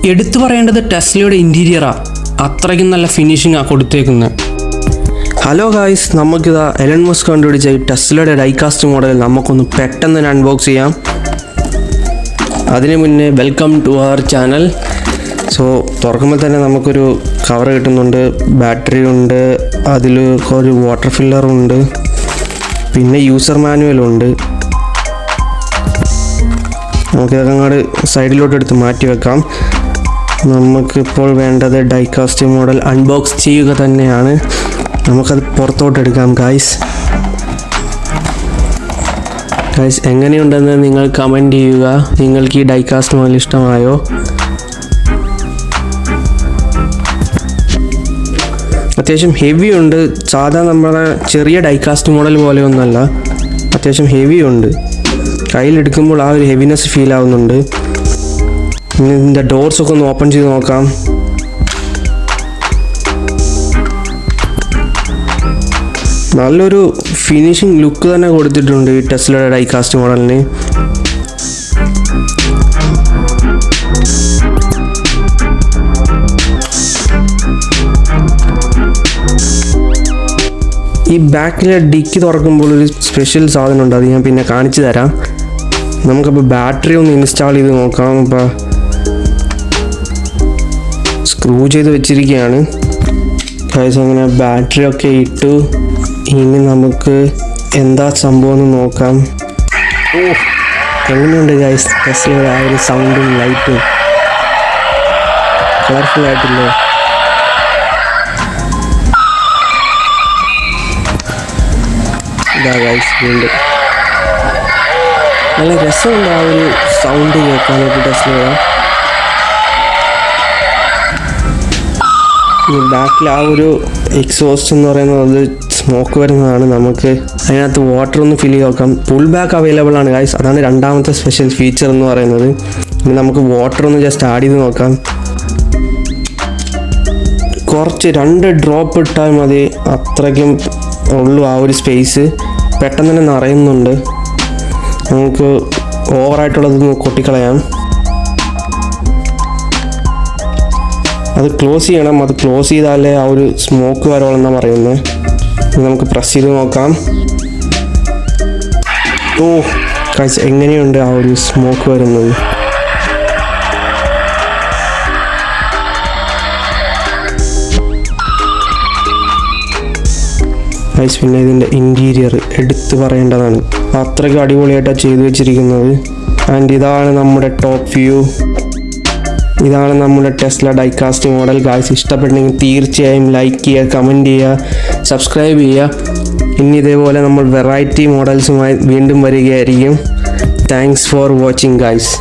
എടുത്തു പറയേണ്ടത് ടെസ്ലയുടെ ഇൻറ്റീരിയറാണ്. അത്രയ്ക്കും നല്ല ഫിനിഷിങ്ങാണ് കൊടുത്തേക്കുന്നത്. ഹലോ ഗായ്സ്, നമുക്കിതാ എലൺ മസ്ക് കണ്ടുപിടിച്ച ഈ ടെസ്ലയുടെ ഡൈകാസ്റ്റ് മോഡൽ നമുക്കൊന്ന് പെട്ടെന്ന് അൺബോക്സ് ചെയ്യാം. അതിന് മുന്നേ welcome to our channel. So തുറക്കുമ്പോൾ തന്നെ നമുക്കൊരു കവർ കിട്ടുന്നുണ്ട്, ബാറ്ററി ഉണ്ട്, അതിൽ ഒരു വാട്ടർ ഫില്ലറുണ്ട്, പിന്നെ യൂസർ മാനുവലുണ്ട്. നമുക്കിതൊക്കെ അങ്ങോട്ട് സൈഡിലോട്ട് എടുത്ത് മാറ്റി വെക്കാം. നമുക്കിപ്പോൾ വേണ്ടത് ഡൈകാസ്റ്റ് മോഡൽ അൺബോക്സ് ചെയ്യുക തന്നെയാണ്. നമുക്കത് പുറത്തോട്ട് എടുക്കാം. ഗായ്സ് എങ്ങനെയുണ്ടെന്ന് നിങ്ങൾ കമൻറ്റ് ചെയ്യുക. നിങ്ങൾക്ക് ഈ ഡൈകാസ്റ്റ് മോഡൽ ഇഷ്ടമായോ? അത്യാവശ്യം ഹെവി ഉണ്ട്. സാധാരണ നമ്മുടെ ചെറിയ ഡൈകാസ്റ്റ് മോഡൽ പോലെയൊന്നുമല്ല, അത്യാവശ്യം ഹെവി ഉണ്ട്. കയ്യിലെടുക്കുമ്പോൾ ആ ഒരു ഹെവിനെസ് ഫീൽ ആവുന്നുണ്ട്. ഇനി ഇതിൻ്റെ ഡോർസൊക്കെ ഒന്ന് ഓപ്പൺ ചെയ്ത് നോക്കാം. നല്ലൊരു ഫിനിഷിങ് ലുക്ക് തന്നെ കൊടുത്തിട്ടുണ്ട് ഈ ടെസ്ലയുടെ ഡൈകാസ്റ്റ് മോഡലിന്. ഈ ബാക്കിലെ ഡിക്കി തുറക്കുമ്പോൾ ഒരു സ്പെഷ്യൽ സാധനമുണ്ട്, അത് ഞാൻ പിന്നെ കാണിച്ചു തരാം. നമുക്കപ്പോൾ ബാറ്ററി ഒന്ന് ഇൻസ്റ്റാൾ ചെയ്ത് നോക്കാം. അപ്പോൾ സ്ക്രൂ ചെയ്ത് വെച്ചിരിക്കുകയാണ്. അങ്ങനെ ബാറ്ററി ഒക്കെ ഇട്ടു. ഇനി നമുക്ക് എന്താ സംഭവം എന്ന് നോക്കാം. എങ്ങനെയുണ്ട് ഗൈസ് ടെസ്ലയുടെ ആ ഒരു സൗണ്ടും ലൈറ്റും? കളർഫുൾ ആയിട്ടില്ലേ? ഇതാ ഗൈസ് വീണ്ടും നല്ല രസമുണ്ട് ആ ഒരു സൗണ്ട് കേൾക്കാനായിട്ട് ടെസ്ലയുടെ. ബാക്കിൽ ആ ഒരു എക്സോസ്റ്റ് എന്ന് പറയുന്നത് അത് സ്മോക്ക് വരുന്നതാണ്. നമുക്ക് അതിനകത്ത് വാട്ടർ ഒന്ന് ഫിൽ ചെയ്ത് നോക്കാം. പുൾ ബാക്ക് അവൈലബിൾ ആണ് ഗൈസ്, അതാണ് രണ്ടാമത്തെ സ്പെഷ്യൽ ഫീച്ചർ എന്ന് പറയുന്നത്. ഇനി നമുക്ക് വാട്ടർ ഒന്ന് ജസ്റ്റ് ആഡ് ചെയ്ത് നോക്കാം. കുറച്ച് 2 ഡ്രോപ്പ് ഇട്ടാൽ മതി, അത്രയ്ക്കും ഉള്ളൂ ആ ഒരു സ്പേസ്. പെട്ടെന്ന് തന്നെ നിറയുന്നുണ്ട്. നമുക്ക് ഓവറായിട്ടുള്ളതൊന്ന് കൊട്ടിക്കളയാം. അത് ക്ലോസ് ചെയ്യണം. അത് ക്ലോസ് ചെയ്താലേ ആ ഒരു സ്മോക്ക് വരോളെന്നാണ് പറയുന്നത്. നമുക്ക് പ്രസ് ചെയ്ത് നോക്കാം. ഗൈസ് എങ്ങനെയുണ്ട് ആ ഒരു സ്മോക്ക് വരുന്നത്? ഗൈസ് പിന്നെ ഇതിൻ്റെ ഇൻറ്റീരിയർ എടുത്തു പറയേണ്ടതാണ്. അത്രയ്ക്ക് അടിപൊളിയായിട്ടാണ് ചെയ്തു വെച്ചിരിക്കുന്നത്. ആൻഡ് ഇതാണ് നമ്മുടെ ടോപ്പ് വ്യൂ. ഇതാണ് നമ്മുടെ ടെസ്ല ഡൈകാസ്റ്റ് മോഡൽ. ഗായ്സ് ഇഷ്ടപ്പെട്ടെങ്കിൽ തീർച്ചയായും ലൈക്ക് ചെയ്യുക, കമൻറ്റ് ചെയ്യുക, സബ്സ്ക്രൈബ് ചെയ്യുക. ഇനി ഇതേപോലെ നമ്മൾ വെറൈറ്റി മോഡൽസുമായി വീണ്ടും വരികയായിരിക്കും. Thanks for watching guys.